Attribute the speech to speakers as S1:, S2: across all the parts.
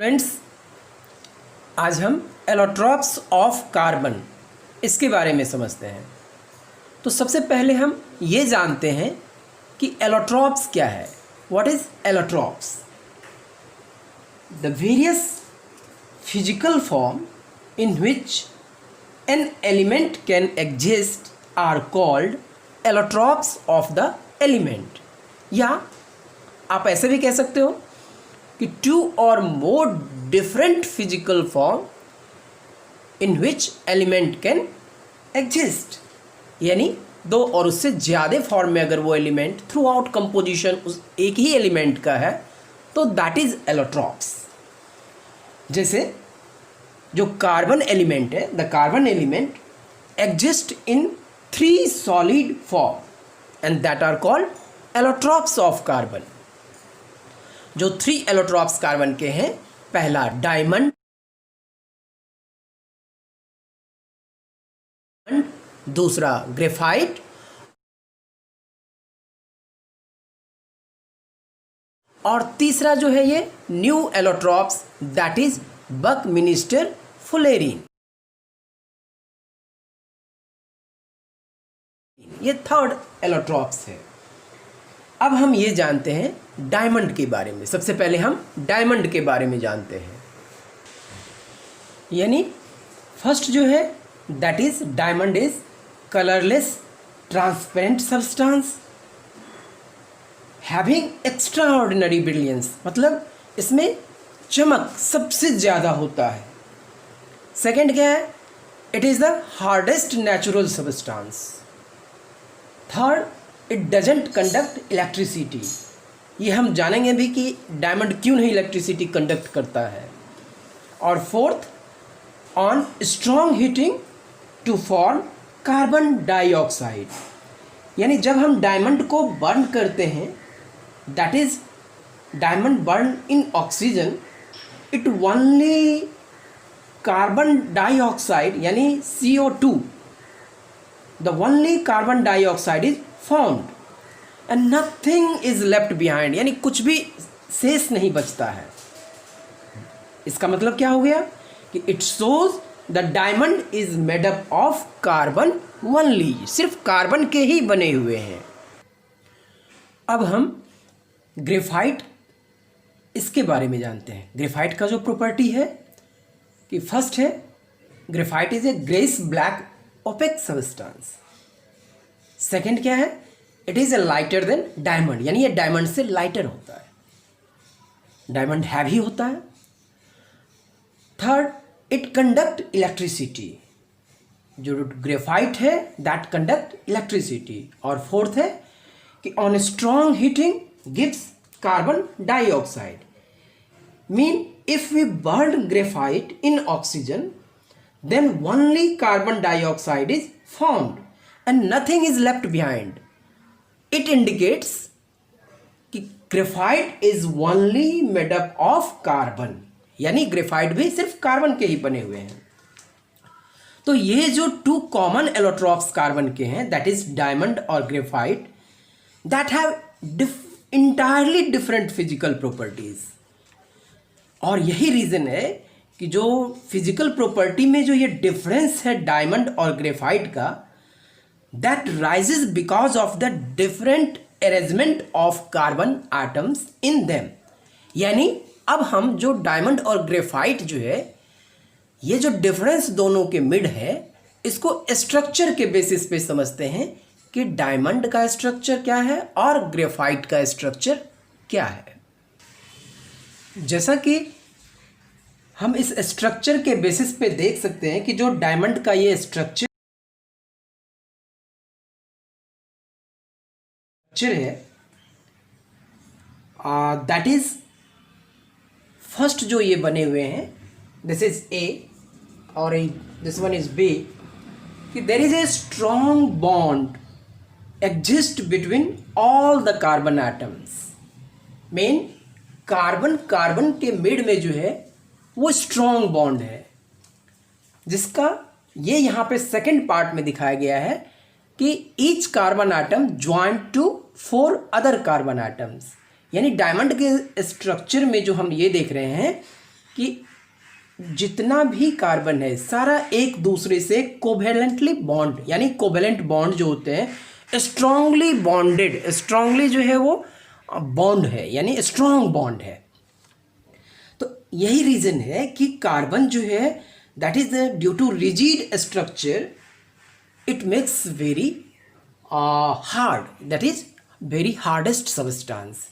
S1: Friends, आज हम allotropes of carbon इसके बारे में समझते हैं। तो सबसे पहले हम ये जानते हैं कि एलोट्रॉप्स क्या है। What is allotropes? The various physical form in which an element can exist are called allotropes of the element. या आप ऐसे भी कह सकते हो कि टू और more different physical form in which element can exist, यानी दो और उससे ज़्यादा फॉर्म में अगर वो एलिमेंट थ्रू आउट कंपोजिशन उस एक ही एलिमेंट का है तो दैट इज एलोट्रॉप्स। जैसे जो कार्बन एलिमेंट है, the carbon element exist in 3 solid form and that are called allotropes of carbon. जो 3 एलोट्रॉप्स कार्बन के हैं, पहला डायमंड, दूसरा ग्रेफाइट और तीसरा जो है ये new allotropes that is Buckminster fullerene. ये थर्ड एलोट्रॉप्स है। अब हम ये जानते हैं डायमंड के बारे में। सबसे पहले हम डायमंड के बारे में जानते हैं। यानी फर्स्ट जो है that is diamond is colourless transparent substance having extraordinary brilliance, मतलब इसमें चमक सबसे ज़्यादा होता है। सेकंड क्या है? It is the hardest natural substance. Third, it doesn't conduct electricity. ये हम जानेंगे भी कि डायमंड क्यों नहीं इलेक्ट्रिसिटी कंडक्ट करता है। और fourth, on strong heating to form carbon dioxide, यानी जब हम डायमंड को बर्न करते हैं, that is diamond burn in oxygen, it only carbon dioxide यानी CO2, the only carbon dioxide is formed and nothing is left behind, यानी कुछ भी शेष नहीं बचता है। इसका मतलब क्या हो गया कि it shows the diamond is made up of carbon only, सिर्फ कार्बन के ही बने हुए हैं। अब हम ग्रेफाइट इसके बारे में जानते हैं। ग्रेफाइट का जो प्रॉपर्टी है कि फर्स्ट है graphite is a grace black opaque substance. Second क्या है? It is a lighter than diamond, यानी ये डायमंड से लाइटर होता है, डायमंड हैवी होता है। थर्ड, इट कंडक्ट इलेक्ट्रिसिटी, जो ग्रेफाइट है दैट कंडक्ट इलेक्ट्रिसिटी। और फोर्थ है कि on strong heating gives carbon dioxide. Mean if we burn graphite in oxygen then only carbon dioxide is formed and nothing is left behind. It indicates कि graphite is only made up of carbon, यानी graphite भी सिर्फ carbon के ही बने हुए हैं। तो ये जो 2 कॉमन एलोट्रॉप्स कार्बन के हैं, दैट इज डायमंड और graphite, that have entirely different physical properties. और यही रीजन है कि जो फिजिकल प्रॉपर्टी में जो ये डिफरेंस है डायमंड और ग्रेफाइट का, that rises because of the different arrangement of carbon atoms in them. यानी अब हम जो डायमंड और ग्रेफाइट जो है, ये जो डिफरेंस दोनों के मिड है, इसको स्ट्रक्चर के बेसिस पे समझते हैं कि डायमंड का स्ट्रक्चर क्या है और ग्रेफाइट का स्ट्रक्चर क्या है। जैसा कि हम इस स्ट्रक्चर के बेसिस पे देख सकते हैं कि जो डायमंड का ये स्ट्रक्चर है, दैट इज फर्स्ट जो ये बने हुए हैं, दिस इज A और दिस वन इज B, कि there is a strong bond exist between all the carbon atoms. Main carbon के मिड में जो है वो स्ट्रॉन्ग बॉन्ड है, जिसका ये यहाँ पे सेकंड पार्ट में दिखाया गया है कि each carbon atom joint to 4 other carbon atoms. यानी डायमंड के स्ट्रक्चर में जो हम ये देख रहे हैं कि जितना भी कार्बन है सारा एक दूसरे से कोवेलेंटली बॉन्ड, यानी कोवेलेंट बॉन्ड जो होते हैं स्ट्रांगली बॉन्डेड, स्ट्रांगली जो है वो बॉन्ड है, यानी स्ट्रांग बॉन्ड है। तो यही रीज़न है कि कार्बन जो है that is due to rigid structure it makes very hard, that is very hardest substance,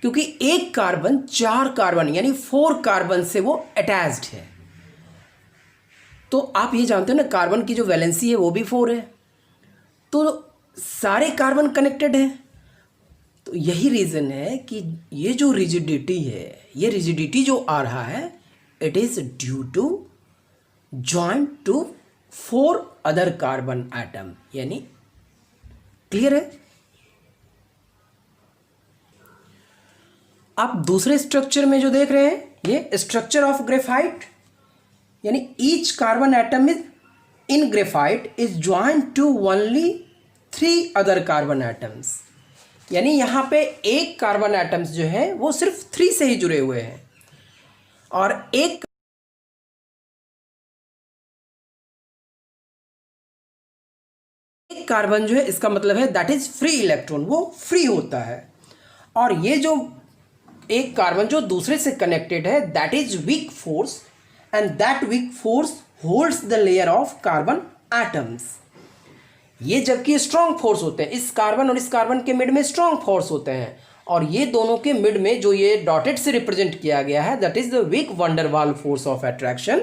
S1: क्योंकि एक कार्बन 4 कार्बन यानी 4 कार्बन से वो अटैच्ड है। तो आप ये जानते हो ना कार्बन की जो वैलेंसी है वो भी 4 है, तो सारे कार्बन कनेक्टेड हैं। तो यही रीज़न है कि ये जो रिजिडिटी है, ये रिजिडिटी जो आ रहा है it is due to joint to 4 other carbon atom, यानी क्लियर है। आप दूसरे स्ट्रक्चर में जो देख रहे हैं ये स्ट्रक्चर ऑफ ग्रेफाइट, यानी each carbon atom is in graphite is joint to only 3 other carbon atoms, यानी यहाँ पे एक कार्बन एटम्स जो है वो सिर्फ 3 से ही जुड़े हुए हैं, और एक कार्बन जो है इसका मतलब है दैट इज फ्री इलेक्ट्रॉन, वो फ्री होता है। और ये जो एक कार्बन जो दूसरे से कनेक्टेड है that is weak force, and that weak force holds the layer of carbon atoms. ये जबकि स्ट्रॉन्ग फोर्स होते हैं, इस कार्बन और इस कार्बन के मिड में स्ट्रॉन्ग फोर्स होते हैं, और ये दोनों के मिड में जो ये डॉटेड से रिप्रेजेंट किया गया है that is the weak van der Waals force of attraction.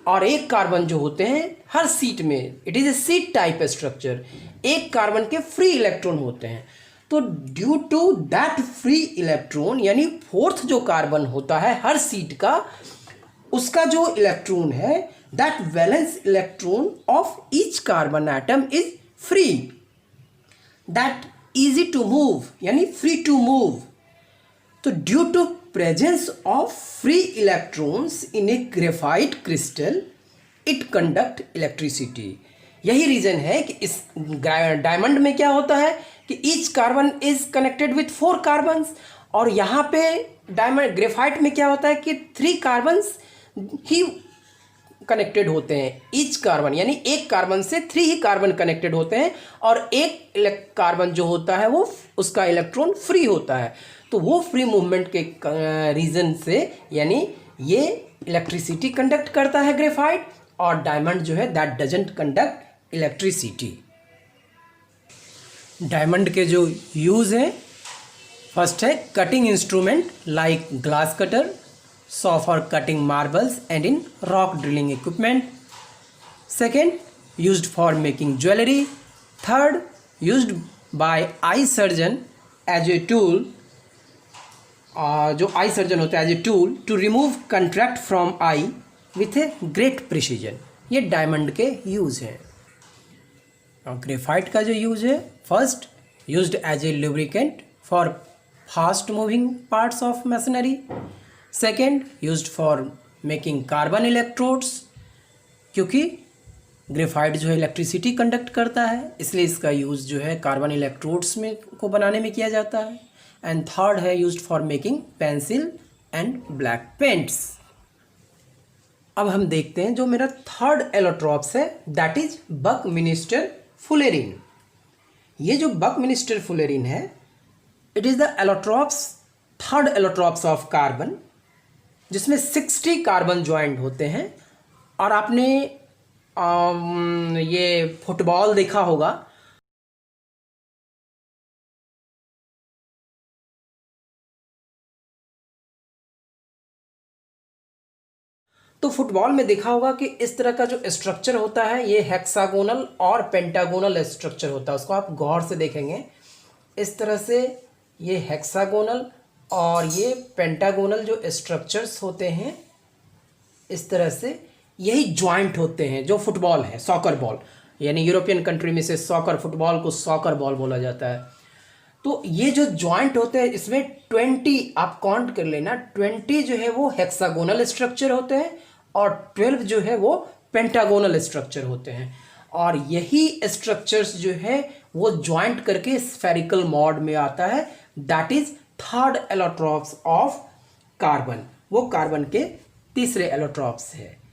S1: और एक कार्बन जो होते हैं हर सीट में it is a sheet type structure, एक कार्बन के फ्री इलेक्ट्रॉन होते हैं। तो due to that free electron, यानी 4th जो कार्बन होता है हर सीट का, उसका जो इलेक्ट्रॉन है that valence electron of each carbon atom is free, that easy to move, यानी फ्री टू मूव। तो due to presence of free electrons in a graphite crystal it conduct electricity. यही reason है कि इस diamond में क्या होता है कि each carbon is connected with 4 carbons, और यहाँ पे डायमंड ग्रेफाइट में क्या होता है कि 3 कार्बन्स ही कनेक्टेड होते हैं, ईच कार्बन यानी एक कार्बन से 3 ही कार्बन कनेक्टेड होते हैं, और एक कार्बन जो होता है वो उसका इलेक्ट्रॉन फ्री होता है। तो वो फ्री मूवमेंट के रीज़न से यानी ये इलेक्ट्रिसिटी कंडक्ट करता है ग्रेफाइट, और डायमंड जो है that doesn't conduct electricity. Diamond के जो यूज़ हैं, फर्स्ट है cutting instrument like glass cutter, saw for cutting marbles and in rock drilling equipment. Second, used for making jewelry. Third, used by eye surgeon as a tool, जो आई surgeon होता है as a tool to remove cataract from eye with a great precision. ये diamond के use हैं। और graphite का जो use है, first used as a lubricant for fast moving parts of machinery. Second used for making carbon electrodes, क्योंकि graphite जो है इलेक्ट्रिसिटी कंडक्ट करता है, इसलिए इसका यूज़ जो है कार्बन इलेक्ट्रोड्स में को बनाने में किया जाता है। एंड थर्ड है used for making pencil and black paints. अब हम देखते हैं जो मेरा थर्ड एलोट्रॉप्स है दैट इज बकमिनिस्टर फुलेरिन। ये जो बकमिनिस्टर फुलेरिन है it is the allotropes, third allotropes of carbon, जिसमें 60 कार्बन ज्वाइंट होते हैं। और आपने ये फुटबॉल देखा होगा, तो फुटबॉल में देखा होगा कि इस तरह का जो स्ट्रक्चर होता है ये हेक्सागोनल और पेंटागोनल स्ट्रक्चर होता है। उसको आप गौर से देखेंगे इस तरह से, ये हेक्सागोनल और ये पेंटागोनल जो स्ट्रक्चर्स होते हैं इस तरह से, यही जॉइंट होते हैं। जो फुटबॉल है, सॉकर बॉल, यानी यूरोपियन कंट्री में से सॉकर फुटबॉल को सॉकर बॉल बोला जाता है। तो ये जो जॉइंट होते हैं इसमें 20 आप काउंट कर लेना, 20 जो है वो हेक्सागोनल स्ट्रक्चर होते हैं और 12 जो है वो पेंटागोनल स्ट्रक्चर होते हैं। और यही स्ट्रक्चर्स जो है वो जॉइंट करके स्फेरिकल मॉड में आता है, that is third allotropes of carbon. वो कार्बन के तीसरे एलोट्रॉप्स है।